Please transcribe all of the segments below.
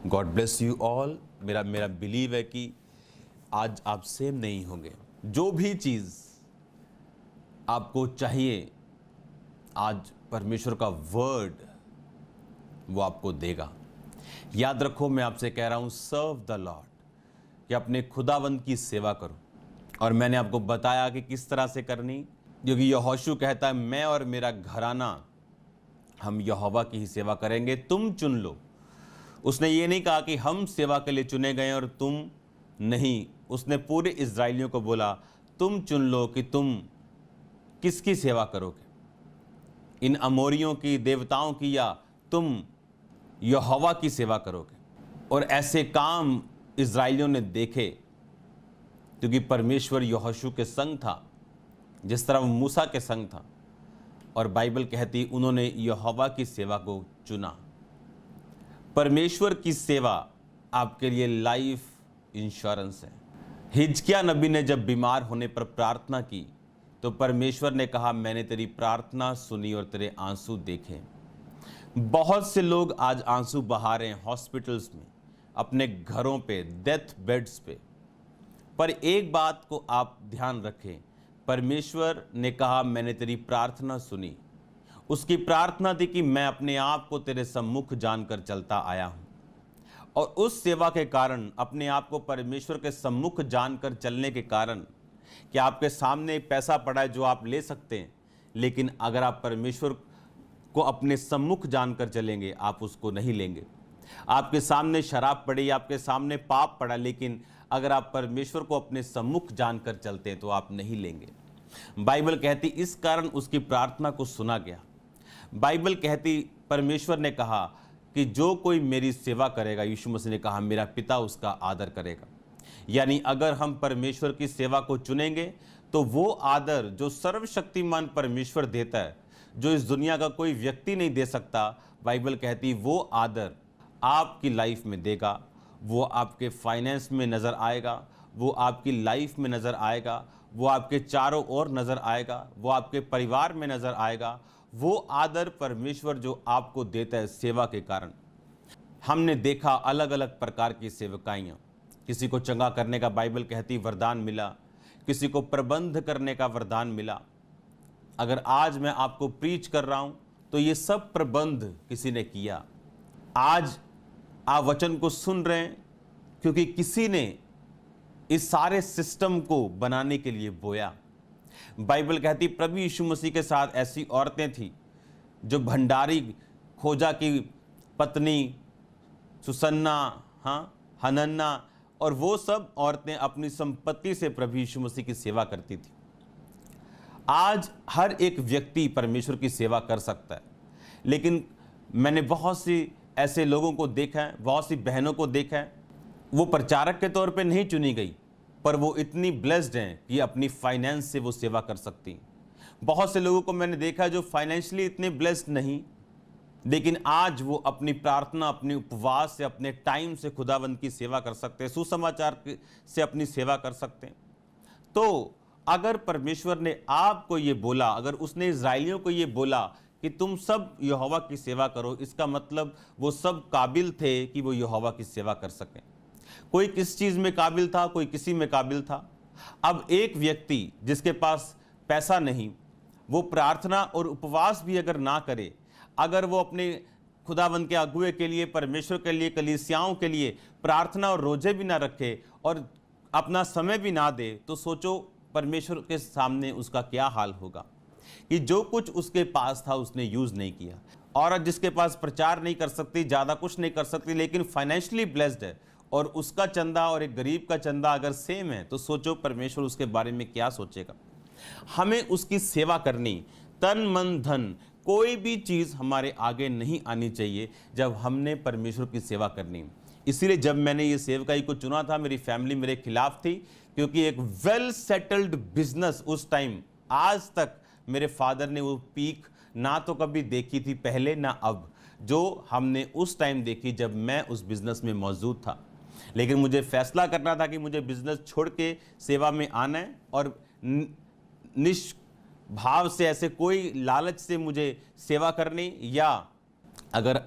God bless you all. मेरा believe है कि आज आप सेम नहीं होंगे। जो भी चीज़ आपको चाहिए आज परमेश्वर का वर्ड वो आपको देगा। याद रखो, मैं आपसे कह रहा हूँ सर्व द लॉर्ड, कि अपने खुदावंद की सेवा करो। और मैंने आपको बताया कि किस तरह से करनी, क्योंकि यहोशू कहता है मैं और मेरा घराना हम यहोवा की ही सेवा करेंगे, तुम चुन लो। उसने ये नहीं कहा कि हम सेवा के लिए चुने गए और तुम नहीं। उसने पूरे इज़राइलियों को बोला तुम चुन लो कि तुम किसकी सेवा करोगे, इन अमोरियों की, देवताओं की, या तुम यहोवा की सेवा करोगे। और ऐसे काम इज़राइलियों ने देखे, क्योंकि परमेश्वर यहोशू के संग था जिस तरह वो मूसा के संग था। और बाइबल कहती उन्होंने यहोवा की सेवा को चुना। परमेश्वर की सेवा आपके लिए लाइफ इंश्योरेंस है। हिजकिया नबी ने जब बीमार होने पर प्रार्थना की तो परमेश्वर ने कहा मैंने तेरी प्रार्थना सुनी और तेरे आंसू देखे। बहुत से लोग आज आंसू बहा रहे हैं हॉस्पिटल्स में, अपने घरों पे, डेथ बेड्स पे। पर एक बात को आप ध्यान रखें, परमेश्वर ने कहा मैंने तेरी प्रार्थना सुनी। उसकी प्रार्थना थी कि मैं अपने आप को तेरे सम्मुख जानकर चलता आया हूं। और उस सेवा के कारण, अपने आप को परमेश्वर के सम्मुख जानकर चलने के कारण, कि आपके सामने पैसा पड़ा है जो आप ले सकते हैं, लेकिन अगर आप परमेश्वर को अपने सम्मुख जानकर चलेंगे आप उसको नहीं लेंगे। आपके सामने शराब पड़ी, आपके सामने पाप पड़ा, लेकिन अगर आप परमेश्वर को अपने सम्मुख जानकर चलते हैं तो आप नहीं लेंगे। बाइबल कहती इस कारण उसकी प्रार्थना को सुना गया। बाइबल कहती परमेश्वर ने कहा कि जो कोई मेरी सेवा करेगा, यीशु मसीह ने कहा मेरा पिता उसका आदर करेगा। यानी अगर हम परमेश्वर की सेवा को चुनेंगे तो वो आदर जो सर्वशक्तिमान परमेश्वर देता है, जो इस दुनिया का कोई व्यक्ति नहीं दे सकता, बाइबल कहती वो आदर आपकी लाइफ में देगा। वो आपके फाइनेंस में नज़र आएगा, वो आपकी लाइफ में नज़र आएगा, वो आपके चारों ओर नज़र आएगा, वो आपके परिवार में नज़र आएगा। वो आदर परमेश्वर जो आपको देता है सेवा के कारण। हमने देखा अलग अलग प्रकार की सेवकाइयाँ। किसी को चंगा करने का बाइबल कहती वरदान मिला, किसी को प्रबंध करने का वरदान मिला। अगर आज मैं आपको प्रीच कर रहा हूँ तो ये सब प्रबंध किसी ने किया। आज आप वचन को सुन रहे हैं क्योंकि किसी ने इस सारे सिस्टम को बनाने के लिए बोया। बाइबल कहती प्रभु यीशु मसीह के साथ ऐसी औरतें थी जो भंडारी खोजा की पत्नी सुसन्ना, हनन्ना, और वो सब औरतें अपनी संपत्ति से प्रभु यीशु मसीह की सेवा करती थी। आज हर एक व्यक्ति परमेश्वर की सेवा कर सकता है, लेकिन मैंने बहुत सी ऐसे लोगों को देखा है, बहुत सी बहनों को देखा है, वो प्रचारक के तौर पे नहीं चुनी गई, पर वो इतनी ब्लेस्ड हैं कि अपनी फाइनेंस से वो सेवा कर सकती हैं। बहुत से लोगों को मैंने देखा जो फाइनेंशियली इतने ब्लेस्ड नहीं, लेकिन आज वो अपनी प्रार्थना, अपने उपवास से, अपने टाइम से खुदावंद की सेवा कर सकते हैं, सुसमाचार से अपनी सेवा कर सकते हैं। तो अगर परमेश्वर ने आपको ये बोला, अगर उसने इज़राइलियों को ये बोला कि तुम सब यहोवा की सेवा करो, इसका मतलब वो सब काबिल थे कि वो यहोवा की सेवा कर सकें। कोई किस चीज़ में काबिल था, कोई किसी में काबिल था। अब एक व्यक्ति जिसके पास पैसा नहीं, वो प्रार्थना और उपवास भी अगर ना करे, अगर वो अपने खुदावंद के अगुए के लिए, परमेश्वर के लिए, कलीसियाओं के लिए प्रार्थना और रोजे भी ना रखे और अपना समय भी ना दे, तो सोचो परमेश्वर के सामने उसका क्या हाल होगा। कि जो कुछ उसके पास था उसने यूज़ नहीं किया। औरत जिसके पास प्रचार नहीं कर सकती, ज़्यादा कुछ नहीं कर सकती, लेकिन फाइनेंशियली ब्लेस्ड है, और उसका चंदा और एक गरीब का चंदा अगर सेम है, तो सोचो परमेश्वर उसके बारे में क्या सोचेगा। हमें उसकी सेवा करनी, तन मन धन कोई भी चीज़ हमारे आगे नहीं आनी चाहिए जब हमने परमेश्वर की सेवा करनी। इसीलिए जब मैंने ये सेवकाई को चुना था, मेरी फैमिली मेरे खिलाफ थी, क्योंकि एक वेल सेटल्ड बिजनेस उस टाइम, आज तक मेरे फादर ने वो पीक ना तो कभी देखी थी पहले ना अब, जो हमने उस टाइम देखी जब मैं उस बिज़नेस में मौजूद था। लेकिन मुझे फैसला करना था कि मुझे बिज़नेस छोड़ के सेवा में आना है, और निष्भाव से, ऐसे कोई लालच से मुझे सेवा करनी, या अगर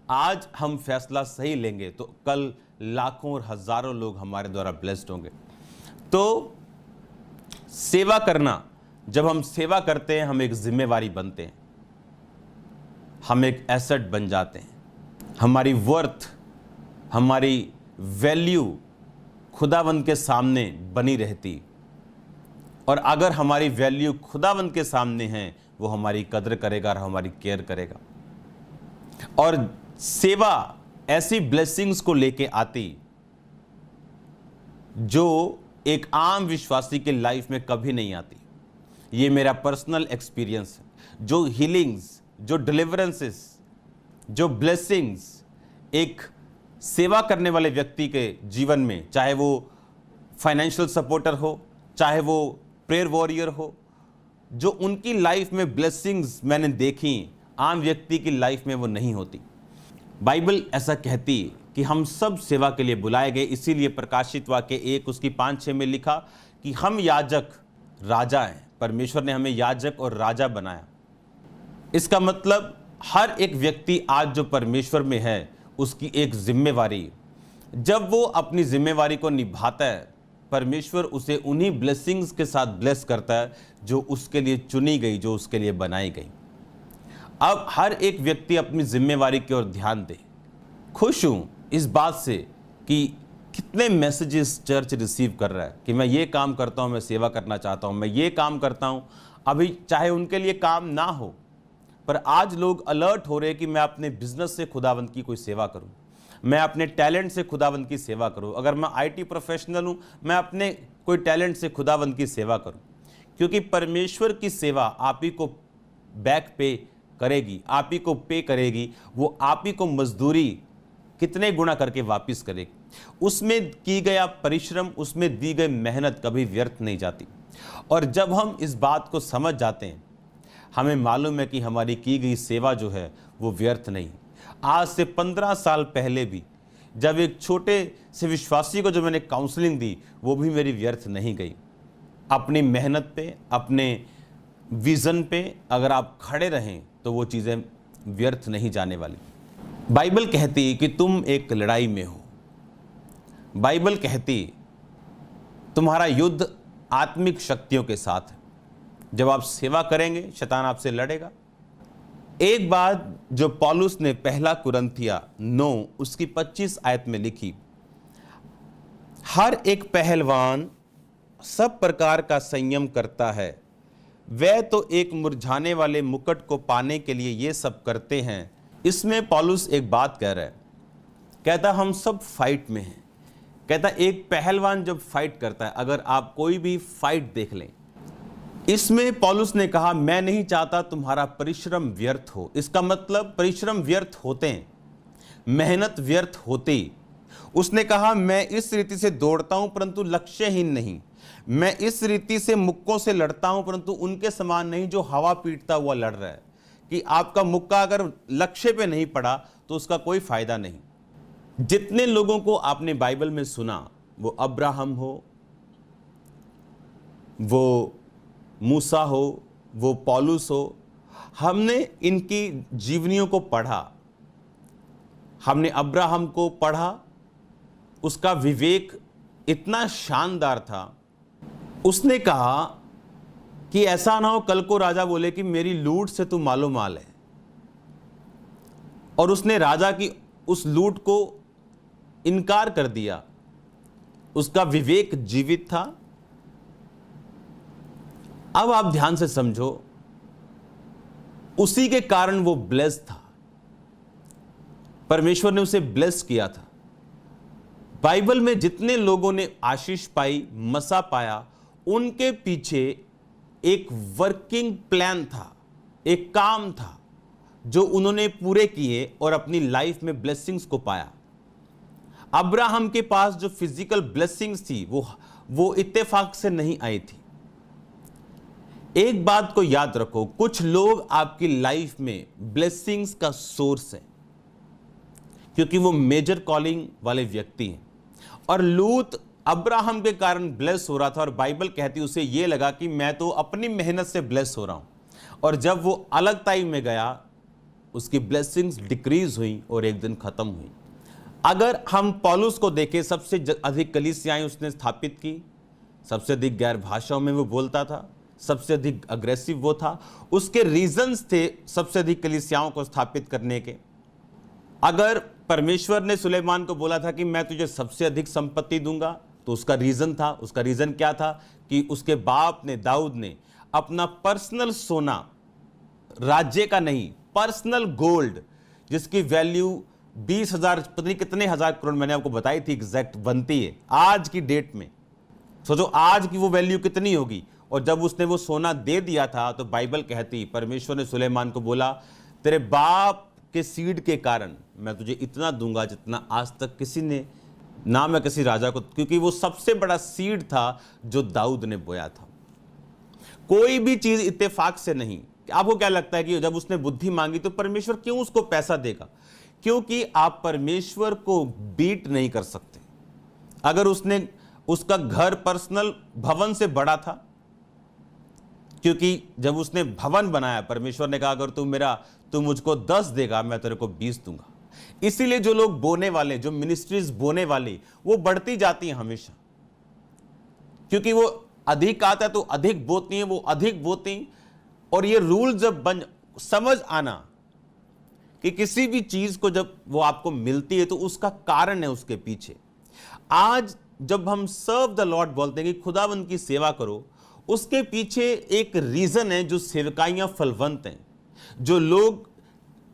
आज हम फैसला सही लेंगे तो कल लाखों और हजारों लोग हमारे द्वारा ब्लेस्ड होंगे। तो सेवा करना, जब हम सेवा करते हैं हम एक जिम्मेवारी बनते हैं, हम एक एसेट बन जाते हैं। हमारी वर्थ, हमारी वैल्यू खुदावंद के सामने बनी रहती, और अगर हमारी वैल्यू खुदावंद के सामने है वो हमारी कदर करेगा और हमारी केयर करेगा। और सेवा ऐसी ब्लेसिंग्स को लेके आती जो एक आम विश्वासी के लाइफ में कभी नहीं आती। ये मेरा पर्सनल एक्सपीरियंस है। जो हीलिंग्स, जो डिलीवरेंसेस, जो ब्लेसिंग्स एक सेवा करने वाले व्यक्ति के जीवन में, चाहे वो फाइनेंशियल सपोर्टर हो, चाहे वो प्रेयर वॉरियर हो, जो उनकी लाइफ में ब्लेसिंग्स मैंने देखी, आम व्यक्ति की लाइफ में वो नहीं होती। बाइबल ऐसा कहती कि हम सब सेवा के लिए बुलाए गए, इसीलिए प्रकाशित वाक्य 1 उसकी 5-6 में लिखा कि हम याजक राजा हैं। परमेश्वर ने हमें याजक और राजा बनाया। इसका मतलब हर एक व्यक्ति आज जो परमेश्वर में है उसकी एक जिम्मेवारी, जब वो अपनी जिम्मेवारी को निभाता है परमेश्वर उसे उन्हीं ब्लेसिंग्स के साथ ब्लेस करता है जो उसके लिए चुनी गई, जो उसके लिए बनाई गई। अब हर एक व्यक्ति अपनी जिम्मेवारी की ओर ध्यान दे। खुश हूं इस बात से कि कितने मैसेजेस चर्च रिसीव कर रहा है कि मैं ये काम करता हूं, मैं सेवा करना चाहता हूं, मैं ये काम करता हूं। अभी चाहे उनके लिए काम ना हो, पर आज लोग अलर्ट हो रहे हैं कि मैं अपने बिजनेस से खुदावंद की कोई सेवा करूं, मैं अपने टैलेंट से खुदावंद की सेवा करूं। अगर मैं आईटी प्रोफेशनल हूं, मैं अपने कोई टैलेंट से खुदावंद की सेवा करूं, क्योंकि परमेश्वर की सेवा आप ही को बैक पे करेगी, आप ही को पे करेगी, वो आप ही को मजदूरी कितने गुना करके वापस करेगी। उसमें की गया परिश्रम, उसमें दी गई मेहनत कभी व्यर्थ नहीं जाती। और जब हम इस बात को समझ जाते हैं, हमें मालूम है कि हमारी की गई सेवा जो है वो व्यर्थ नहीं। आज से 15 साल पहले भी जब एक छोटे से विश्वासी को जो मैंने काउंसलिंग दी, वो भी मेरी व्यर्थ नहीं गई। अपनी मेहनत पे, अपने विजन पे अगर आप खड़े रहें तो वो चीज़ें व्यर्थ नहीं जाने वाली। बाइबल कहती कि तुम एक लड़ाई में हो। बाइबल कहती तुम्हारा युद्ध आत्मिक शक्तियों के साथ है। जब आप सेवा करेंगे शैतान आपसे लड़ेगा। एक बात जो पौलुस ने पहला कुरिन्थिया 9 उसकी 25 आयत में लिखी, हर एक पहलवान सब प्रकार का संयम करता है, वह तो एक मुरझाने वाले मुकुट को पाने के लिए ये सब करते हैं। इसमें पौलुस एक बात कह रहा है, कहता हम सब फाइट में हैं। कहता एक पहलवान जब फाइट करता है, अगर आप कोई भी फाइट देख लें, इसमें पौलुस ने कहा मैं नहीं चाहता तुम्हारा परिश्रम व्यर्थ हो। इसका मतलब परिश्रम व्यर्थ होते हैं, मेहनत व्यर्थ होती। उसने कहा मैं इस रीति से दौड़ता हूं परंतु लक्ष्यहीन नहीं, मैं इस रीति से मुक्कों से लड़ता हूं परंतु उनके समान नहीं जो हवा पीटता हुआ लड़ रहा है। कि आपका मुक्का अगर लक्ष्य पे नहीं पड़ा तो उसका कोई फायदा नहीं। जितने लोगों को आपने बाइबल में सुना, वो अब्राहम हो, वो मूसा हो, वो पौलुस हो, हमने इनकी जीवनियों को पढ़ा। हमने अब्राहम को पढ़ा, उसका विवेक इतना शानदार था। उसने कहा कि ऐसा ना हो कल को राजा बोले कि मेरी लूट से तू मालो माल है, और उसने राजा की उस लूट को इनकार कर दिया। उसका विवेक जीवित था। अब आप ध्यान से समझो, उसी के कारण वो ब्लेस था, परमेश्वर ने उसे ब्लेस किया था। बाइबल में जितने लोगों ने आशीष पाई, मसा पाया, उनके पीछे एक वर्किंग प्लान था, एक काम था जो उन्होंने पूरे किए और अपनी लाइफ में ब्लेसिंग्स को पाया। अब्राहम के पास जो फिजिकल ब्लेसिंग्स थी वो इत्तेफाक से नहीं आई थी। एक बात को याद रखो, कुछ लोग आपकी लाइफ में ब्लेसिंग्स का सोर्स है क्योंकि वो मेजर कॉलिंग वाले व्यक्ति हैं। और लूत अब्राहम के कारण ब्लेस हो रहा था, और बाइबल कहती उसे ये लगा कि मैं तो अपनी मेहनत से ब्लेस हो रहा हूं। और जब वो अलग ताई में गया उसकी ब्लेसिंग्स डिक्रीज हुई और एक दिन खत्म हुई। अगर हम पौलुस को देखें, सबसे अधिक कलीसियाएं उसने स्थापित की, सबसे अधिक गैर भाषाओं में वो बोलता था, सबसे अधिक अग्रेसिव वो था। उसके रीजंस थे सबसे अधिक कलीसियाओं को स्थापित करने के। अगर परमेश्वर ने सुलेमान को बोला था कि मैं तुझे सबसे अधिक संपत्ति दूंगा, तो उसका रीजन था। उसका रीजन क्या था कि उसके बाप ने, दाऊद ने, अपना पर्सनल सोना, राज्य का नहीं, पर्सनल गोल्ड, जिसकी वैल्यू 20,000 पता नहीं कितने हजार करोड़, मैंने आपको बताई थी, एग्जैक्ट बनती है आज की डेट में। सोचो आज की वो वैल्यू कितनी होगी। और जब उसने वो सोना दे दिया था, तो बाइबल कहती, परमेश्वर ने सुलेमान को बोला, तेरे बाप के सीड के कारण मैं तुझे इतना दूंगा जितना आज तक किसी ने ना, मैं किसी राजा को, क्योंकि वो सबसे बड़ा सीड था जो दाऊद ने बोया था। कोई भी चीज इत्तेफाक से नहीं। आपको क्या लगता है कि जब उसने बुद्धि मांगी तो परमेश्वर क्यों उसको पैसा देगा? क्योंकि आप परमेश्वर को बीट नहीं कर सकते। अगर उसका घर पर्सनल भवन से बड़ा था, क्योंकि जब उसने भवन बनाया, परमेश्वर ने कहा अगर तू मुझको 10 देगा, मैं तेरे को 20 दूंगा। इसीलिए जो लोग बोने वाले, जो मिनिस्ट्रीज बोने वाली, वो बढ़ती जाती हैं हमेशा, क्योंकि वो अधिक आता है तो अधिक बोती हैं, वो अधिक बोती। और ये रूल जब समझ आना कि किसी भी चीज को जब वो आपको मिलती है तो उसका कारण है उसके पीछे। आज जब हम सर्व द लॉर्ड बोलते हैं कि खुदावंद की सेवा करो, उसके पीछे एक रीजन है, जो सेवकाइयां फलवंत हैं, जो लोग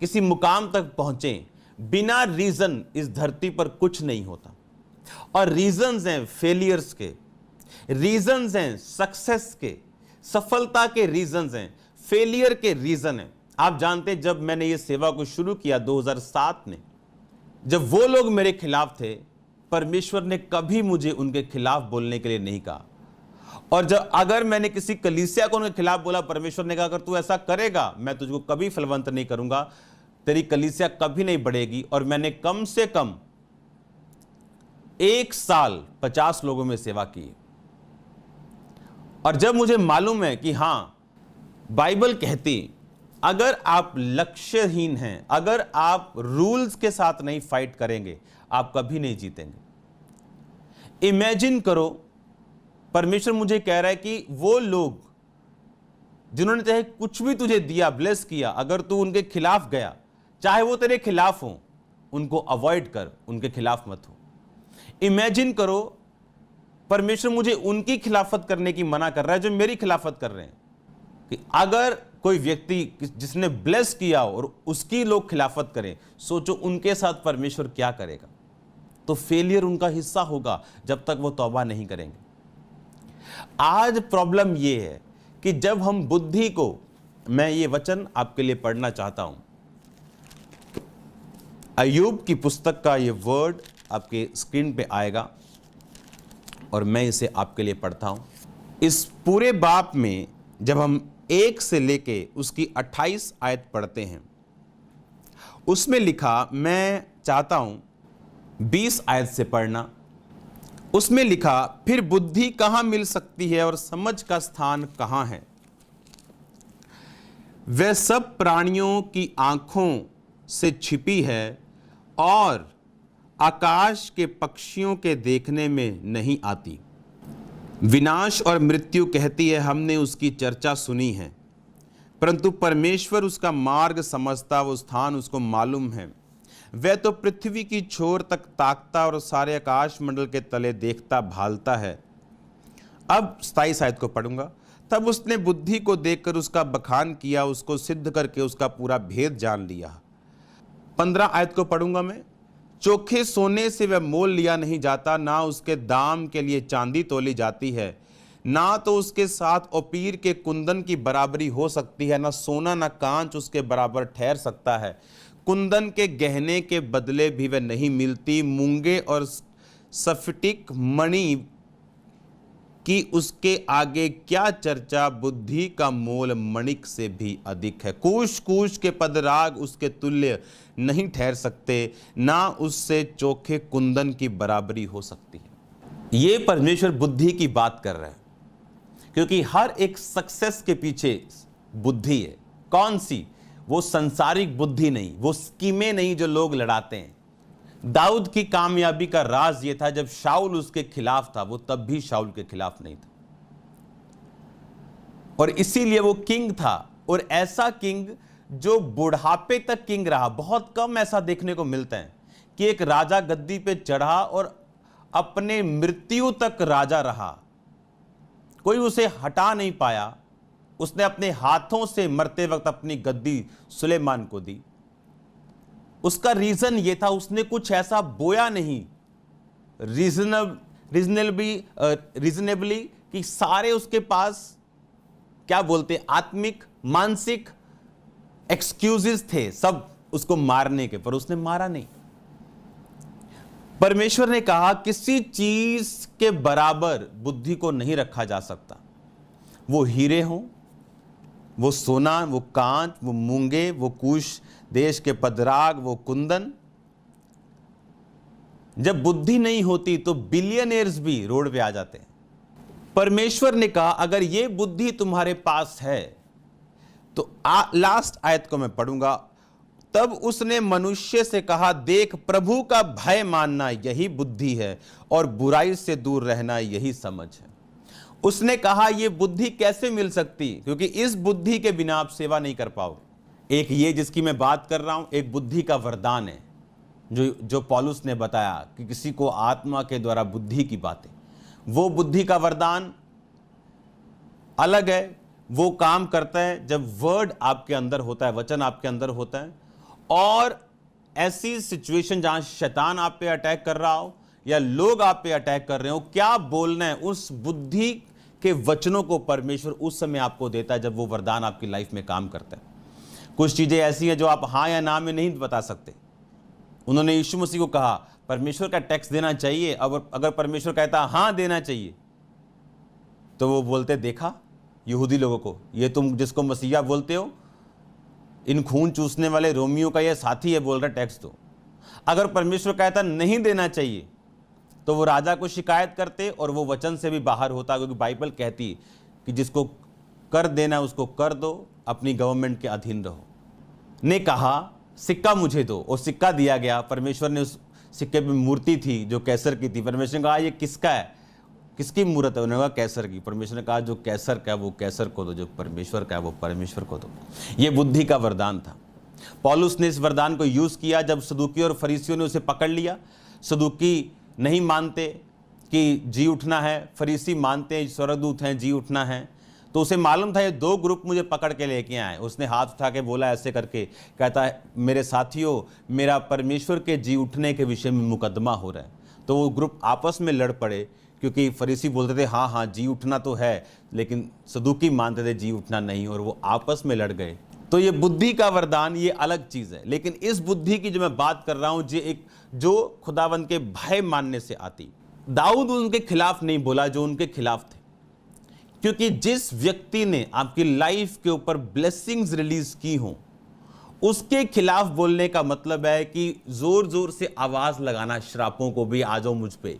किसी मुकाम तक पहुंचे। बिना रीजन इस धरती पर कुछ नहीं होता। और रीजंस हैं फेलियर्स के, रीजंस हैं सक्सेस के, सफलता के रीजंस हैं, फेलियर के रीजन हैं। आप जानते हैं, जब मैंने ये सेवा को शुरू किया 2007 में, जब वो लोग मेरे खिलाफ थे, परमेश्वर ने कभी मुझे उनके खिलाफ बोलने के लिए नहीं कहा। और जब अगर मैंने किसी कलीसिया को उनके खिलाफ बोला, परमेश्वर ने कहा अगर तू ऐसा करेगा मैं तुझको कभी फलवंत नहीं करूंगा, तेरी कलीसिया कभी नहीं बढ़ेगी। और मैंने कम से कम 1 साल 50 लोगों में सेवा की। और जब मुझे मालूम है कि हां, बाइबल कहती अगर आप लक्ष्यहीन हैं, अगर आप रूल्स के साथ नहीं फाइट करेंगे, आप कभी नहीं जीतेंगे। इमेजिन करो, परमेश्वर मुझे कह रहा है कि वो लोग जिन्होंने चाहे कुछ भी तुझे दिया, ब्लेस किया, अगर तू उनके खिलाफ गया, चाहे वो तेरे खिलाफ हो, उनको अवॉइड कर, उनके खिलाफ मत हो। इमेजिन करो, परमेश्वर मुझे उनकी खिलाफत करने की मना कर रहा है जो मेरी खिलाफत कर रहे हैं। कि अगर कोई व्यक्ति जिसने ब्लेस किया और उसकी लोग खिलाफत करें, सोचो उनके साथ परमेश्वर क्या करेगा। तो फेलियर उनका हिस्सा होगा जब तक वो तौबा नहीं करेंगे। आज प्रॉब्लम ये है कि जब हम बुद्धि को, मैं ये वचन आपके लिए पढ़ना चाहता हूं, अय्यूब की पुस्तक का ये वर्ड आपके स्क्रीन पे आएगा और मैं इसे आपके लिए पढ़ता हूं। इस पूरे बाप में जब हम 1 से लेके उसकी 28 आयत पढ़ते हैं, उसमें लिखा, मैं चाहता हूं 20 आयत से पढ़ना। उसमें लिखा, फिर बुद्धि कहां मिल सकती है और समझ का स्थान कहां है? वह सब प्राणियों की आंखों से छिपी है और आकाश के पक्षियों के देखने में नहीं आती। विनाश और मृत्यु कहती है हमने उसकी चर्चा सुनी है, परंतु परमेश्वर उसका मार्ग समझता, वो स्थान उसको मालूम है। वह तो पृथ्वी की छोर तक ताकता और सारे आकाश मंडल के तले देखता भालता है। अब 27 आयत को पढ़ूंगा। तब उसने बुद्धि को देखकर उसका बखान किया, उसको सिद्ध करके उसका पूरा भेद जान लिया। 15 आयत को पढ़ूंगा मैं। चोखे सोने से वह मोल लिया नहीं जाता, ना उसके दाम के लिए चांदी तोली जाती है, ना तो उसके साथ ओपीर के कुंदन की बराबरी हो सकती है, ना सोना ना कांच उसके बराबर ठहर सकता है। कुंदन के गहने के बदले भी वह नहीं मिलती, मूंगे और सफटिक मणि की उसके आगे क्या चर्चा, बुद्धि का मोल मणिक से भी अधिक है। कूश कूश के पदराग उसके तुल्य नहीं ठहर सकते, ना उससे चोखे कुंदन की बराबरी हो सकती है। ये परमेश्वर बुद्धि की बात कर रहा है, क्योंकि हर एक सक्सेस के पीछे बुद्धि है। कौन सी? वो संसारिक बुद्धि नहीं, वो स्कीमें नहीं जो लोग लड़ाते हैं। दाऊद की कामयाबी का राज ये था, जब शाऊल उसके खिलाफ था, वो तब भी शाऊल के खिलाफ नहीं था, और इसीलिए वो किंग था। और ऐसा किंग जो बुढ़ापे तक किंग रहा। बहुत कम ऐसा देखने को मिलता है कि एक राजा गद्दी पे चढ़ा और अपने मृत्यु तक राजा रहा, कोई उसे हटा नहीं पाया। उसने अपने हाथों से मरते वक्त अपनी गद्दी सुलेमान को दी। उसका रीजन यह था, उसने कुछ ऐसा बोया नहीं रीजनेबली कि सारे उसके पास क्या बोलते आत्मिक मानसिक एक्सक्यूजेस थे सब उसको मारने के, पर उसने मारा नहीं। परमेश्वर ने कहा किसी चीज के बराबर बुद्धि को नहीं रखा जा सकता। वो हीरे हों, वो सोना, वो कांच, वो मूंगे, वो कुश देश के पदराग, वो कुंदन। जब बुद्धि नहीं होती तो बिलियनियर्स भी रोड पे आ जाते हैं। परमेश्वर ने कहा अगर ये बुद्धि तुम्हारे पास है तो लास्ट आयत को मैं पढ़ूंगा। तब उसने मनुष्य से कहा, देख प्रभु का भय मानना यही बुद्धि है और बुराई से दूर रहना यही समझ है। उसने कहा यह बुद्धि कैसे मिल सकती, क्योंकि इस बुद्धि के बिना आप सेवा नहीं कर पाओगे। एक ये जिसकी मैं बात कर रहा हूं, एक बुद्धि का वरदान है जो पौलुस ने बताया कि किसी को आत्मा के द्वारा बुद्धि की बातें, वो बुद्धि का वरदान अलग है। वो काम करता है जब वर्ड आपके अंदर होता है, वचन आपके अंदर होता है, और ऐसी सिचुएशन जहां शैतान आप पे अटैक कर रहा हो या लोग आप पे अटैक कर रहे हो, क्या बोलना है, उस बुद्धि के वचनों को परमेश्वर उस समय आपको देता है जब वो वरदान आपकी लाइफ में काम करता है। कुछ चीजें ऐसी हैं जो आप हाँ या ना में नहीं बता सकते। उन्होंने यीशु मसीह को कहा परमेश्वर का टैक्स देना चाहिए, अब अगर परमेश्वर कहता हाँ देना चाहिए, तो वो बोलते देखा यहूदी लोगों को, ये तुम जिसको मसीहा बोलते हो, इन खून चूसने वाले रोमियो का ये साथी है, बोल रहा टैक्स दो। अगर परमेश्वर कहता नहीं देना चाहिए तो वो राजा को शिकायत करते और वो वचन से भी बाहर होता, क्योंकि बाइबल कहती कि जिसको कर देना उसको कर दो, अपनी गवर्नमेंट के अधीन रहो। ने कहा सिक्का मुझे दो, और सिक्का दिया गया। परमेश्वर ने उस सिक्के पे मूर्ति थी जो कैसर की थी। परमेश्वर ने कहा ये किसका है, किसकी मूर्त है? उन्होंने कहा कैसर की। परमेश्वर ने कहा जो कैसर का है वो कैसर को दो, जो परमेश्वर का है वो परमेश्वर को दो। ये बुद्धि का वरदान था। पौलुस ने इस वरदान को यूज किया जब सदूकी और फरीसियों ने उसे पकड़ लिया। सदूकी नहीं मानते कि जी उठना है, फरीसी मानते हैं स्वर्गदूत हैं, जी उठना है। तो उसे मालूम था ये दो ग्रुप मुझे पकड़ के लेके आए। उसने हाथ उठा के बोला ऐसे करके, कहता है मेरे साथियों, मेरा परमेश्वर के जी उठने के विषय में मुकदमा हो रहा है। तो वो ग्रुप आपस में लड़ पड़े, क्योंकि फरीसी बोलते थे हाँ हाँ जी उठना तो है, लेकिन सदूकी मानते थे जी उठना नहीं, और वो आपस में लड़ गए। तो ये बुद्धि का वरदान ये अलग चीज है, लेकिन इस बुद्धि की जो मैं बात कर रहा हूं जो खुदावंद के भय मानने से आती। दाऊद उनके खिलाफ नहीं बोला जो उनके खिलाफ थे, क्योंकि जिस व्यक्ति ने आपकी लाइफ के ऊपर ब्लेसिंग्स रिलीज की हो उसके खिलाफ बोलने का मतलब है कि जोर जोर से आवाज लगाना, श्रापों को भी आ जाओ मुझ पे,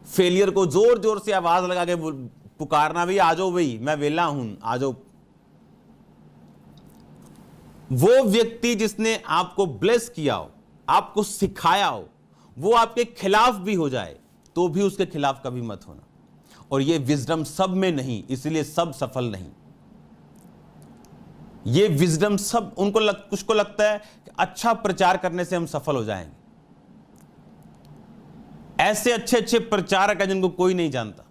फेलियर को जोर जोर से आवाज लगा के पुकारना, भी आ जाओ भाई मैं वेला हूं, आ जाओ। वो व्यक्ति जिसने आपको ब्लेस किया हो, आपको सिखाया हो, वो आपके खिलाफ भी हो जाए तो भी उसके खिलाफ कभी मत होना। और ये विजडम सब में नहीं, इसलिए सब सफल नहीं। ये विजडम सब कुछ को लगता है कि अच्छा प्रचार करने से हम सफल हो जाएंगे। ऐसे अच्छे अच्छे प्रचारक हैं जिनको कोई नहीं जानता,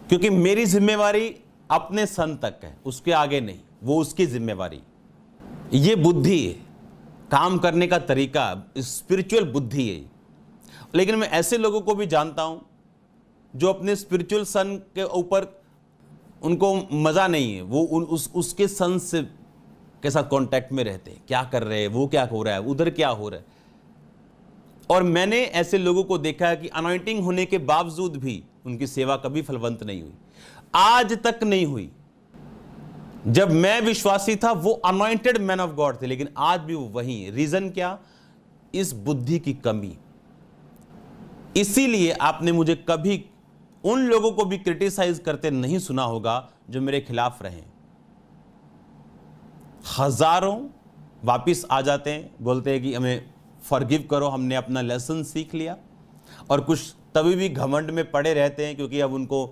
क्योंकि मेरी जिम्मेवारी अपने सन तक है, उसके आगे नहीं, वो उसकी जिम्मेवारी। ये बुद्धि है, काम करने का तरीका, स्पिरिचुअल बुद्धि है। लेकिन मैं ऐसे लोगों को भी जानता हूं जो अपने स्पिरिचुअल सन के ऊपर उनको मजा नहीं है, वो उसके सन से के साथ कांटेक्ट में रहते हैं, क्या कर रहे हैं, वो क्या हो रहा है, उधर क्या हो रहा है। और मैंने ऐसे लोगों को देखा है कि अनॉइंटिंग होने के बावजूद भी उनकी सेवा कभी फलवंत नहीं हुई, आज तक नहीं हुई। जब मैं विश्वासी था वो अनॉइंटेड मैन ऑफ गॉड थे, लेकिन आज भी वो वही है। रीजन क्या? इस बुद्धि की कमी। इसीलिए आपने मुझे कभी उन लोगों को भी क्रिटिसाइज करते नहीं सुना होगा जो मेरे खिलाफ रहे। हजारों वापस आ जाते हैं, बोलते हैं कि हमें फॉरगिव करो, हमने अपना लेसन सीख लिया। और कुछ तभी भी घमंड में पड़े रहते हैं क्योंकि अब उनको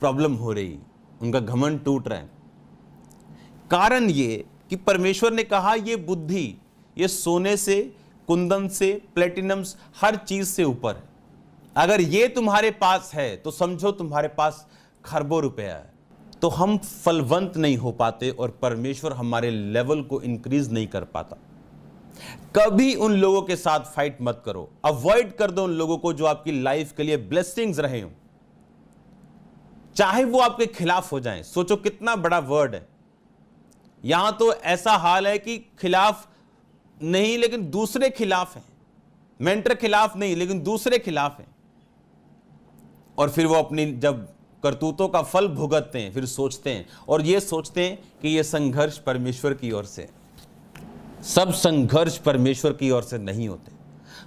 प्रॉब्लम हो रही, उनका घमंड टूट रहा है। कारण ये कि परमेश्वर ने कहा ये बुद्धि, ये सोने से, कुंदन से, प्लेटिनम, हर चीज से ऊपर है। अगर ये तुम्हारे पास है तो समझो तुम्हारे पास खरबों रुपया है। तो हम फलवंत नहीं हो पाते और परमेश्वर हमारे लेवल को इंक्रीज नहीं कर पाता। कभी उन लोगों के साथ फाइट मत करो, अवॉइड कर दो उन लोगों को जो आपकी लाइफ के लिए ब्लेसिंग्स रहे हो, चाहे वो आपके खिलाफ हो जाएं। सोचो कितना बड़ा वर्ड है। यहां तो ऐसा हाल है कि खिलाफ नहीं लेकिन दूसरे खिलाफ हैं, मेंटर खिलाफ नहीं लेकिन दूसरे खिलाफ हैं। और फिर वो अपनी जब करतूतों का फल भुगतते हैं फिर सोचते हैं और ये सोचते हैं कि ये संघर्ष परमेश्वर की ओर से। सब संघर्ष परमेश्वर की ओर से नहीं होते,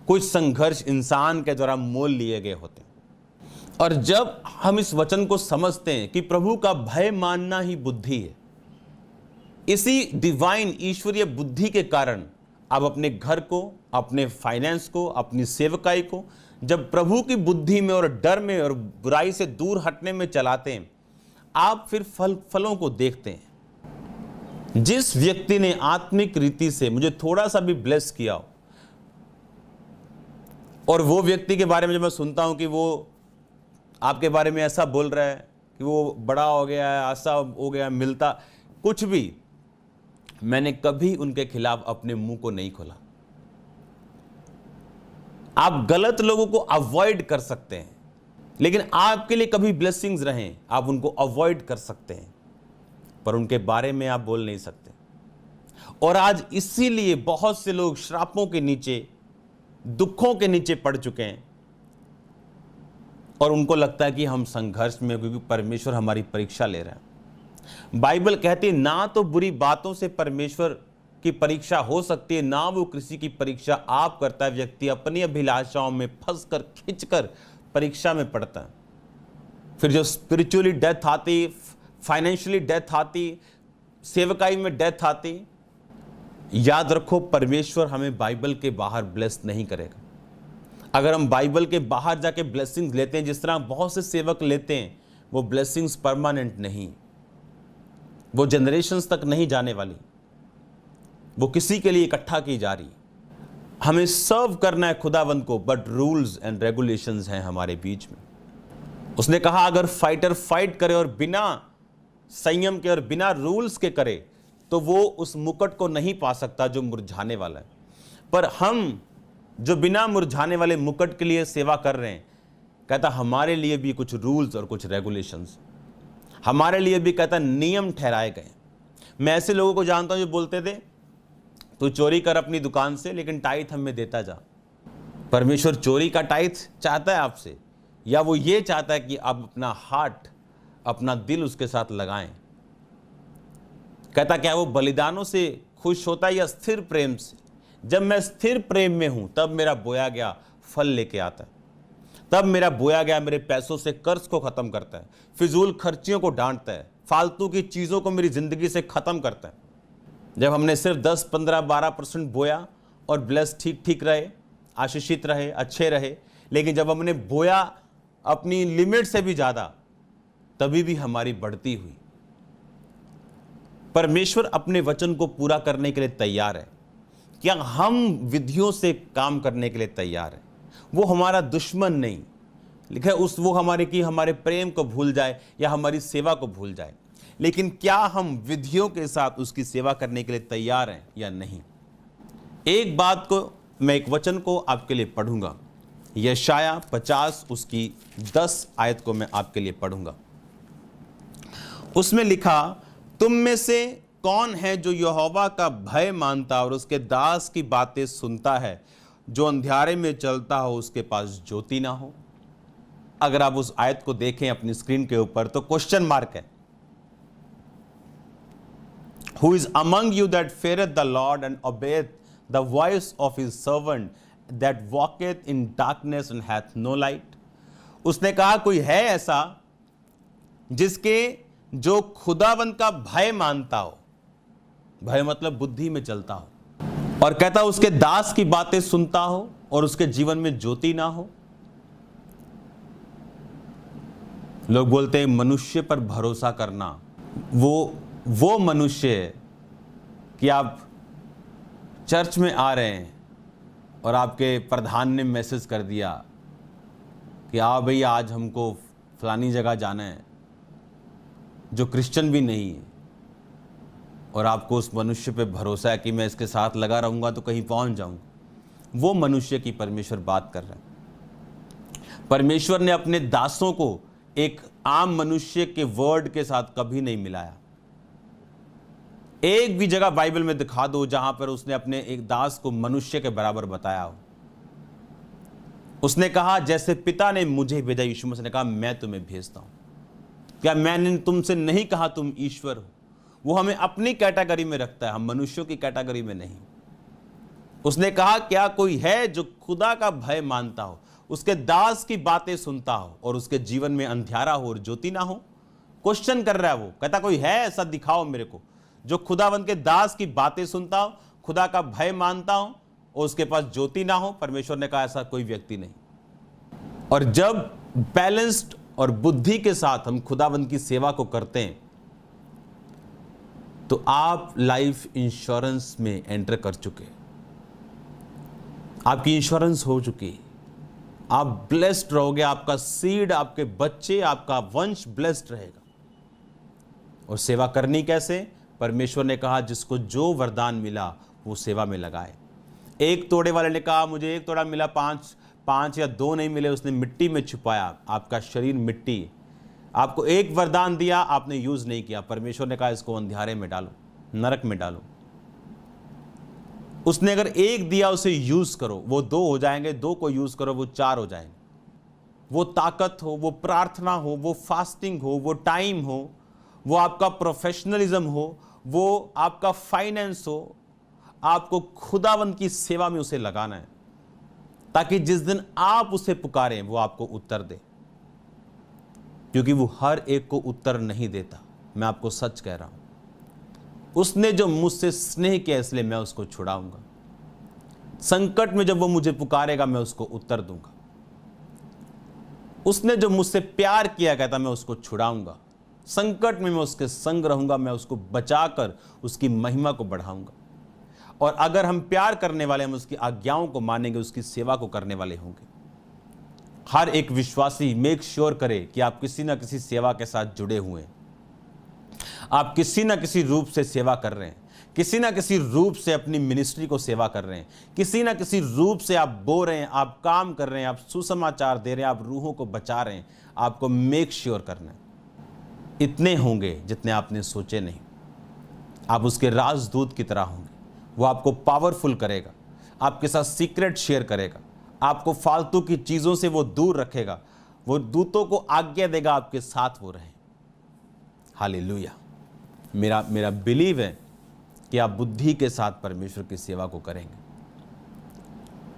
कुछ संघर्ष इंसान के द्वारा मोल लिए गए होते हैं। और जब हम इस वचन को समझते हैं कि प्रभु का भय मानना ही बुद्धि है, इसी डिवाइन ईश्वरीय बुद्धि के कारण आप अपने घर को, अपने फाइनेंस को, अपनी सेवकाई को जब प्रभु की बुद्धि में और डर में और बुराई से दूर हटने में चलाते हैं, आप फिर फलों को देखते हैं। जिस व्यक्ति ने आत्मिक रीति से मुझे थोड़ा सा भी ब्लेस किया हो, और वो व्यक्ति के बारे में जब मैं सुनता हूं कि वो आपके बारे में ऐसा बोल रहा है कि वो बड़ा हो गया है, ऐसा हो गया, मिलता कुछ भी, मैंने कभी उनके खिलाफ अपने मुंह को नहीं खोला। आप गलत लोगों को अवॉइड कर सकते हैं, लेकिन आपके लिए कभी ब्लेसिंग्स रहें आप उनको अवॉइड कर सकते हैं, पर उनके बारे में आप बोल नहीं सकते। और आज इसीलिए बहुत से लोग श्रापों के नीचे, दुखों के नीचे पड़ चुके हैं और उनको लगता है कि हम संघर्ष में, क्योंकि परमेश्वर हमारी परीक्षा ले रहा है। बाइबल कहती है ना तो बुरी बातों से परमेश्वर की परीक्षा हो सकती है, ना वो किसी की परीक्षा आप करता है। व्यक्ति अपनी अभिलाषाओं में फंसकर, खिंचकर परीक्षा में पड़ता है। फिर जो स्पिरिचुअली डेथ आती, फाइनेंशियली डेथ आती, सेवकाई में डेथ आती, याद रखो परमेश्वर हमें बाइबल के बाहर ब्लेस नहीं करेगा। अगर हम बाइबल के बाहर जाके ब्लेसिंग्स लेते हैं, जिस तरह बहुत से सेवक लेते हैं, वो ब्लेसिंग्स परमानेंट नहीं, वो जनरेशंस तक नहीं जाने वाली, वो किसी के लिए इकट्ठा की जा रही। हमें सर्व करना है खुदावंद को, बट रूल्स एंड रेगुलेशंस हैं हमारे बीच में। उसने कहा अगर फाइटर फाइट करे और बिना संयम के और बिना रूल्स के करे तो वो उस मुकुट को नहीं पा सकता जो मुरझाने वाला है। पर हम जो बिना मुरझाने वाले मुकुट के लिए सेवा कर रहे हैं, कहता हमारे लिए भी कुछ रूल्स और कुछ रेगुलेशंस, हमारे लिए भी कहता नियम ठहराए गए। मैं ऐसे लोगों को जानता हूं जो बोलते थे तू चोरी कर अपनी दुकान से लेकिन टाइथ हमें देता जा। परमेश्वर चोरी का टाइथ चाहता है आपसे, या वो ये चाहता है कि आप अपना हार्ट, अपना दिल उसके साथ लगाएं। कहता क्या वो बलिदानों से खुश होता है या स्थिर प्रेम से? जब मैं स्थिर प्रेम में हूं तब मेरा बोया गया फल लेके आता है, तब मेरा बोया गया मेरे पैसों से कर्ज को खत्म करता है, फिजूल खर्चियों को डांटता है, फालतू की चीजों को मेरी जिंदगी से खत्म करता है। जब हमने सिर्फ 10, 15, 12% बोया और ब्लेस ठीक ठीक रहे, आशीषित रहे, अच्छे रहे, लेकिन जब हमने बोया अपनी लिमिट से भी ज्यादा, तभी भी हमारी बढ़ती हुई। परमेश्वर अपने वचन को पूरा करने के लिए तैयार है। क्या हम विधियों से काम करने के लिए तैयार है? वो हमारा दुश्मन नहीं, लिखा वो हमारे प्रेम को भूल जाए या हमारी सेवा को भूल जाए, लेकिन क्या हम विधियों के साथ उसकी सेवा करने के लिए तैयार हैं या नहीं? एक बात को मैं, एक वचन को आपके लिए पढ़ूंगा, यशाया 50 उसकी 10 आयत को मैं आपके लिए पढ़ूंगा। उसमें लिखा, तुम में से कौन है जो यहोवा का भय मानता और उसके दास की बातें सुनता है? जो अंधियारे में चलता हो उसके पास ज्योति ना हो। अगर आप उस आयत को देखें अपनी स्क्रीन के ऊपर तो क्वेश्चन मार्क है। Who is among you that feareth the Lord and obeyeth the voice of his servant that walketh in darkness and hath no light? उसने कहा कोई है ऐसा जिसके जो खुदावंद का भय मानता हो, भय मतलब बुद्धि में चलता हो। और कहता उसके दास की बातें सुनता हो और उसके जीवन में ज्योति ना हो। लोग बोलते हैं मनुष्य पर भरोसा करना, वो मनुष्य है कि आप चर्च में आ रहे हैं और आपके प्रधान ने मैसेज कर दिया कि आ भैया आज हमको फलानी जगह जाना है, जो क्रिश्चियन भी नहीं है, और आपको उस मनुष्य पे भरोसा है कि मैं इसके साथ लगा रहूंगा तो कहीं पहुंच जाऊंगा। वो मनुष्य की परमेश्वर बात कर रहा है। परमेश्वर ने अपने दासों को एक आम मनुष्य के वर्ड के साथ कभी नहीं मिलाया। एक भी जगह बाइबल में दिखा दो जहां पर उसने अपने एक दास को मनुष्य के बराबर बताया हो। उसने कहा जैसे पिता ने मुझे भेजा, यीशु मसीह ने कहा मैं तुम्हें भेजता हूं। क्या मैंने तुमसे नहीं कहा तुम ईश्वर हो? वो हमें अपनी कैटेगरी में रखता है, हम मनुष्यों की कैटेगरी में नहीं। उसने कहा क्या कोई है जो खुदा का भय मानता हो, उसके दास की बातें सुनता हो और उसके जीवन में अंधियारा हो और ज्योति ना हो? क्वेश्चन कर रहा है वो, कहता कोई है ऐसा दिखाओ मेरे को जो खुदावंत के दास की बातें सुनता हो, खुदा का भय मानता हो और उसके पास ज्योति ना हो। परमेश्वर ने कहा ऐसा कोई व्यक्ति नहीं। और जब बैलेंस्ड और बुद्धि के साथ हम खुदावंत की सेवा को करते हैं तो आप लाइफ इंश्योरेंस में एंटर कर चुके, आपकी इंश्योरेंस हो चुकी, आप ब्लेस्ड रहोगे, आपका सीड, आपके बच्चे, आपका वंश ब्लेस्ड रहेगा। और सेवा करनी कैसे? परमेश्वर ने कहा जिसको जो वरदान मिला वो सेवा में लगाए। एक तोड़े वाले ने कहा मुझे एक तोड़ा मिला, पांच या दो नहीं मिले, उसने मिट्टी में छुपाया। आपका शरीर मिट्टी, आपको एक वरदान दिया, आपने यूज नहीं किया। परमेश्वर ने कहा इसको अंधियारे में डालो, नरक में डालो। उसने अगर एक दिया उसे यूज करो, वो दो हो जाएंगे, दो को यूज करो वो चार हो जाएंगे। वो ताकत हो, वो प्रार्थना हो, वो फास्टिंग हो, वो टाइम हो, वो आपका प्रोफेशनलिज्म हो, वो आपका फाइनेंस हो, आपको खुदावंत की सेवा में उसे लगाना है ताकि जिस दिन आप उसे पुकारें वो आपको उत्तर दे। क्योंकि वो हर एक को उत्तर नहीं देता, मैं आपको सच कह रहा हूं। उसने जो मुझसे स्नेह किया इसलिए मैं उसको छुड़ाऊंगा। संकट में जब वो मुझे पुकारेगा मैं उसको उत्तर दूंगा। उसने जो मुझसे प्यार किया कहता मैं उसको छुड़ाऊंगा। संकट में मैं उसके संग रहूंगा, मैं उसको बचाकर उसकी महिमा को बढ़ाऊंगा। और अगर हम प्यार करने वाले, हम उसकी आज्ञाओं को मानेंगे, उसकी सेवा को करने वाले होंगे। हर एक विश्वासी मेक श्योर करे कि आप किसी ना किसी सेवा के साथ जुड़े हुए हैं, आप किसी ना किसी रूप से सेवा कर रहे हैं, किसी ना किसी रूप से अपनी मिनिस्ट्री को सेवा कर रहे हैं, किसी ना किसी रूप से आप बो रहे हैं, आप काम कर रहे हैं, आप सुसमाचार दे रहे हैं, आप रूहों को बचा रहे हैं। आपको मेक श्योर करना है। इतने होंगे जितने आपने सोचे नहीं। आप उसके राजदूत की तरह होंगे। वो आपको पावरफुल करेगा, आपके साथ सीक्रेट शेयर करेगा, आपको फालतू की चीज़ों से वो दूर रखेगा, वो दूतों को आज्ञा देगा आपके साथ वो रहे। हालेलुया। मेरा बिलीव है कि आप बुद्धि के साथ परमेश्वर की सेवा को करेंगे,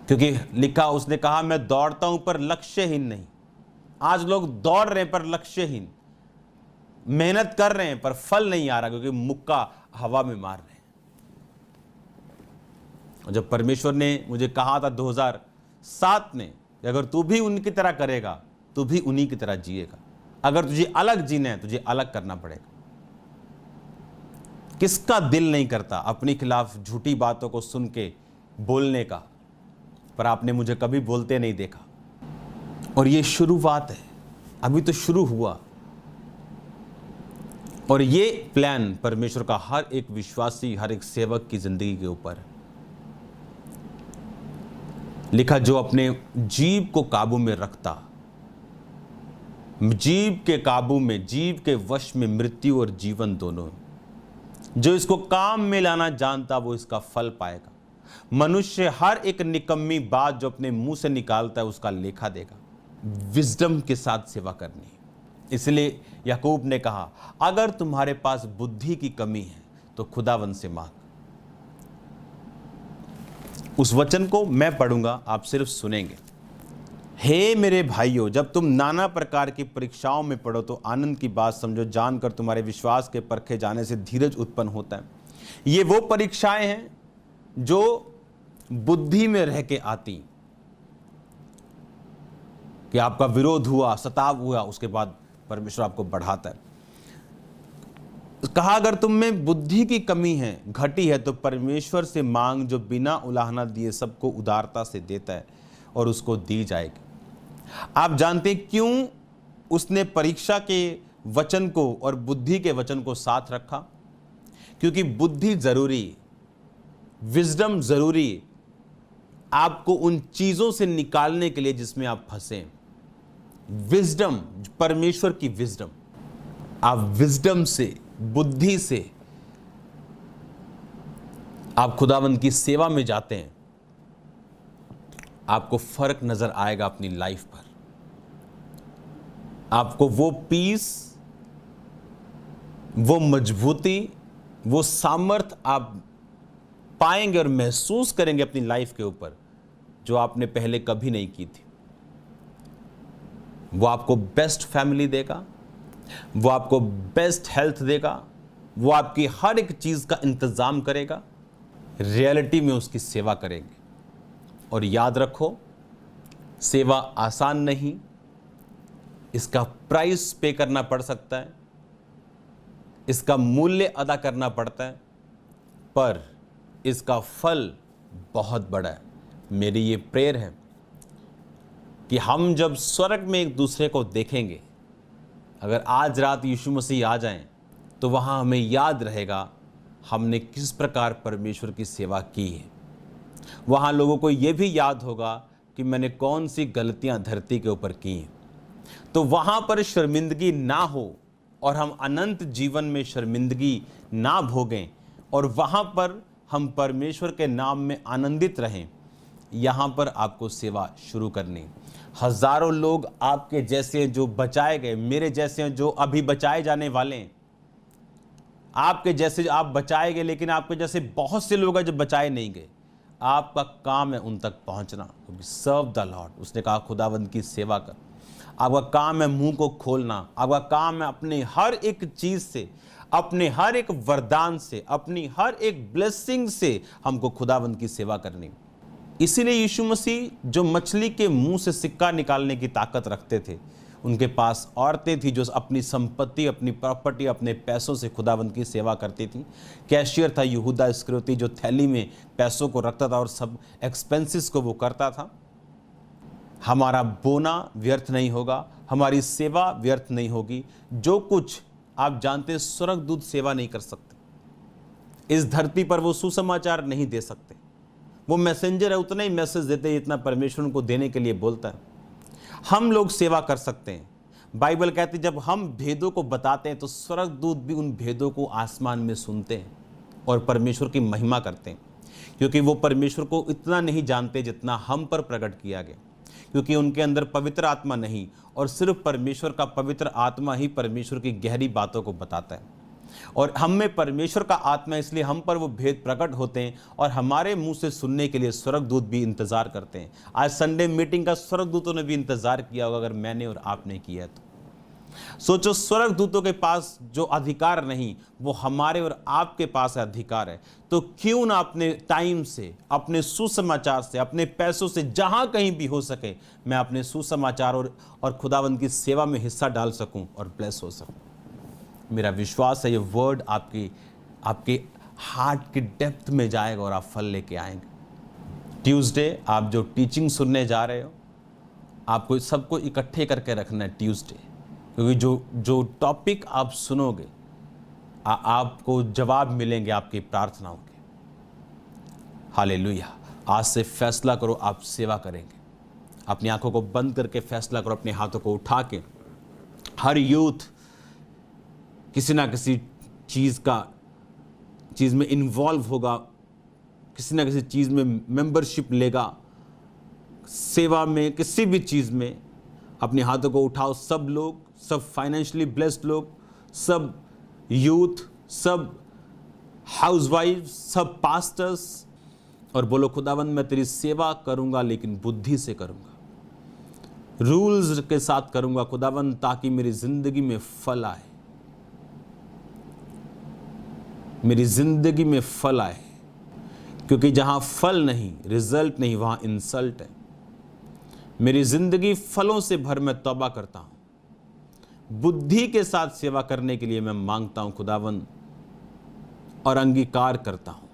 क्योंकि लिखा, उसने कहा मैं दौड़ता हूं पर लक्ष्यहीन नहीं। आज लोग दौड़ रहे हैं पर लक्ष्यहीन, मेहनत कर रहे हैं पर फल नहीं आ रहा, क्योंकि मुक्का हवा में मार रहे हैं। और जब परमेश्वर ने मुझे कहा था 2007 में, अगर तू भी उनकी तरह करेगा तू भी उन्हीं की तरह जिएगा। अगर तुझे अलग जीना है तुझे अलग करना पड़ेगा। किसका दिल नहीं करता अपने खिलाफ झूठी बातों को सुन के बोलने का, पर आपने मुझे कभी बोलते नहीं देखा। और ये शुरुआत है, अभी तो शुरू हुआ। और ये प्लान परमेश्वर का हर एक विश्वासी, हर एक सेवक की जिंदगी के ऊपर है। लिखा, जो अपने जीव को काबू में रखता, जीव के काबू में, जीव के वश में मृत्यु और जीवन दोनों, जो इसको काम में लाना जानता वो इसका फल पाएगा। मनुष्य हर एक निकम्मी बात जो अपने मुंह से निकालता है उसका लेखा देगा। विजडम के साथ सेवा करनी है। इसलिए याकूब ने कहा, अगर तुम्हारे पास बुद्धि की कमी है तो खुदावन से मांग। उस वचन को मैं पढ़ूंगा, आप सिर्फ सुनेंगे। हे मेरे भाइयों, जब तुम नाना प्रकार की परीक्षाओं में पड़ो तो आनंद की बात समझो, जानकर तुम्हारे विश्वास के परखे जाने से धीरज उत्पन्न होता है। ये वो परीक्षाएं हैं जो बुद्धि में रह के आती, कि आपका विरोध हुआ, सताव हुआ, उसके बाद परमेश्वर आपको बढ़ाता है। कहा अगर तुम में बुद्धि की कमी है, घटी है, तो परमेश्वर से मांग जो बिना उलाहना दिए सबको उदारता से देता है और उसको दी जाएगी। आप जानते हैं क्यों उसने परीक्षा के वचन को और बुद्धि के वचन को साथ रखा? क्योंकि बुद्धि जरूरी, विजडम जरूरी आपको उन चीजों से निकालने के लिए जिसमें आप फंसे। विजडम, परमेश्वर की विजडम, आप विजडम से, बुद्धि से आप खुदावंद की सेवा में जाते हैं, आपको फर्क नजर आएगा अपनी लाइफ पर। आपको वो पीस, वो मजबूती, वो सामर्थ आप पाएंगे और महसूस करेंगे अपनी लाइफ के ऊपर जो आपने पहले कभी नहीं की थी। वो आपको बेस्ट फैमिली देगा, वो आपको बेस्ट हेल्थ देगा, वो आपकी हर एक चीज का इंतजाम करेगा, रियलिटी में उसकी सेवा करेंगे। और याद रखो, सेवा आसान नहीं, इसका प्राइस पे करना पड़ सकता है, इसका मूल्य अदा करना पड़ता है, पर इसका फल बहुत बड़ा है। मेरी ये प्रेयर है कि हम जब स्वर्ग में एक दूसरे को देखेंगे, अगर आज रात यीशु मसीह आ जाएं, तो वहाँ हमें याद रहेगा हमने किस प्रकार परमेश्वर की सेवा की है। वहाँ लोगों को ये भी याद होगा कि मैंने कौन सी गलतियाँ धरती के ऊपर की हैं। तो वहाँ पर शर्मिंदगी ना हो और हम अनंत जीवन में शर्मिंदगी ना भोगें, और वहाँ पर हम परमेश्वर के नाम में आनंदित रहें। यहाँ पर आपको सेवा शुरू करनी। हजारों लोग आपके जैसे जो बचाए गए, मेरे जैसे जो अभी बचाए जाने वाले हैं, आपके जैसे आप बचाए गए, लेकिन आपके जैसे बहुत से लोग हैं जो बचाए नहीं गए। आपका काम है उन तक पहुंचना। सर्व द लॉर्ड, उसने कहा खुदावंद की सेवा कर। आपका काम है मुंह को खोलना, आपका काम है अपने हर एक चीज से, अपने हर एक वरदान से, अपनी हर एक ब्लेसिंग से हमको खुदावंद की सेवा करनी। इसीलिए यीशु मसीह जो मछली के मुंह से सिक्का निकालने की ताकत रखते थे, उनके पास औरतें थी जो अपनी संपत्ति, अपनी प्रॉपर्टी, अपने पैसों से खुदावंद की सेवा करती थी। कैशियर था यहूदा इस्करियोती जो थैली में पैसों को रखता था और सब एक्सपेंसेस को वो करता था। हमारा बोना व्यर्थ नहीं होगा, हमारी सेवा व्यर्थ नहीं होगी। जो कुछ आप जानते हैं, स्वर्गदूत सेवा नहीं कर सकते इस धरती पर, वो सुसमाचार नहीं दे सकते। वो मैसेंजर है, उतना ही मैसेज देते हैं जितना परमेश्वर उनको देने के लिए बोलता है। हम लोग सेवा कर सकते हैं। बाइबल कहती है जब हम भेदों को बताते हैं तो स्वर्गदूत भी उन भेदों को आसमान में सुनते हैं और परमेश्वर की महिमा करते हैं, क्योंकि वो परमेश्वर को इतना नहीं जानते जितना हम पर प्रकट किया गया। क्योंकि उनके अंदर पवित्र आत्मा नहीं, और सिर्फ परमेश्वर का पवित्र आत्मा ही परमेश्वर की गहरी बातों को बताता है। और हम में परमेश्वर का आत्मा, इसलिए हम पर वो भेद प्रकट होते हैं और हमारे मुंह से सुनने के लिए स्वर्गदूत भी इंतजार करते हैं। आज संडे मीटिंग का स्वर्गदूतों ने भी इंतजार किया होगा, अगर मैंने और आपने किया तो। सोचो, स्वर्गदूतों के पास जो अधिकार नहीं, वो हमारे और आपके पास अधिकार है। तो क्यों ना अपने टाइम से, अपने सुसमाचार से, अपने पैसों से, जहां कहीं भी हो सके, मैं अपने सुसमाचार और खुदावंद की सेवा में हिस्सा डाल सकूं और ब्लेस हो सकूं। मेरा विश्वास है ये वर्ड आपके हार्ट की डेप्थ में जाएगा और आप फल लेके आएंगे। ट्यूसडे आप जो टीचिंग सुनने जा रहे हो, आपको सबको इकट्ठे करके रखना है ट्यूसडे, क्योंकि जो टॉपिक आप सुनोगे, आपको जवाब मिलेंगे आपकी प्रार्थनाओं के। हालेलुया। आज से फैसला करो, आप सेवा करेंगे। अपनी आंखों को बंद करके फैसला करो, अपने हाथों को उठा के। हर यूथ किसी ना किसी चीज़ में इन्वॉल्व होगा, किसी ना किसी चीज़ में मेंबरशिप लेगा, सेवा में, किसी भी चीज़ में। अपने हाथों को उठाओ, सब लोग, सब फाइनेंशियली ब्लेस्ड लोग, सब यूथ, सब हाउसवाइफ, सब पास्टर्स, और बोलो खुदावंद मैं तेरी सेवा करूंगा लेकिन बुद्धि से करूंगा, रूल्स के साथ करूंगा खुदावंद, ताकि मेरी जिंदगी में फल आए। मेरी ज़िंदगी में फल आए, क्योंकि जहाँ फल नहीं, रिजल्ट नहीं, वहाँ इंसल्ट है। मेरी ज़िंदगी फलों से भर, मैं तौबा करता हूँ। बुद्धि के साथ सेवा करने के लिए मैं मांगता हूँ खुदावन, और अंगीकार करता हूँ।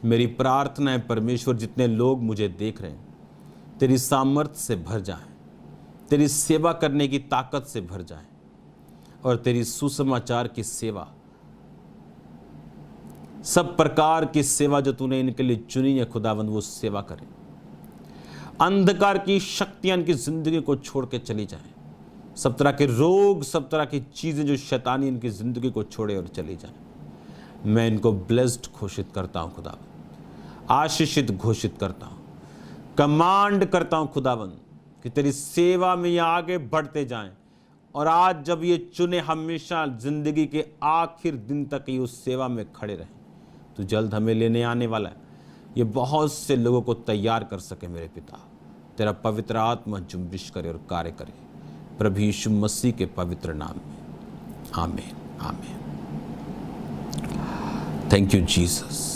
मेरी प्रार्थना है परमेश्वर, जितने लोग मुझे देख रहे हैं, तेरी सामर्थ्य से भर जाएं, तेरी सेवा करने की ताकत से भर जाएं, और तेरी सुसमाचार की सेवा, सब प्रकार की सेवा जो तूने इनके लिए चुनी है खुदावंद, वो सेवा करें। अंधकार की शक्तियां इनकी जिंदगी को छोड़ के चली जाएं। सब तरह के रोग, सब तरह की चीजें जो शैतानी इनकी जिंदगी को छोड़े और चली जाएं। मैं इनको ब्लेस्ड घोषित करता हूं खुदावंद, आशीषित घोषित करता हूं, कमांड करता हूं खुदावंद कि तेरी सेवा में ये आगे बढ़ते जाएं। और आज जब ये चुने, हमेशा जिंदगी के आखिर दिन तक ये उस सेवा में खड़े रहें। तो जल्द हमें लेने आने वाला है, ये बहुत से लोगों को तैयार कर सके। मेरे पिता, तेरा पवित्र आत्मा जुम्बिश करे और कार्य करे, प्रभु यीशु मसीह के पवित्र नाम में, आमीन, आमीन। Thank you Jesus.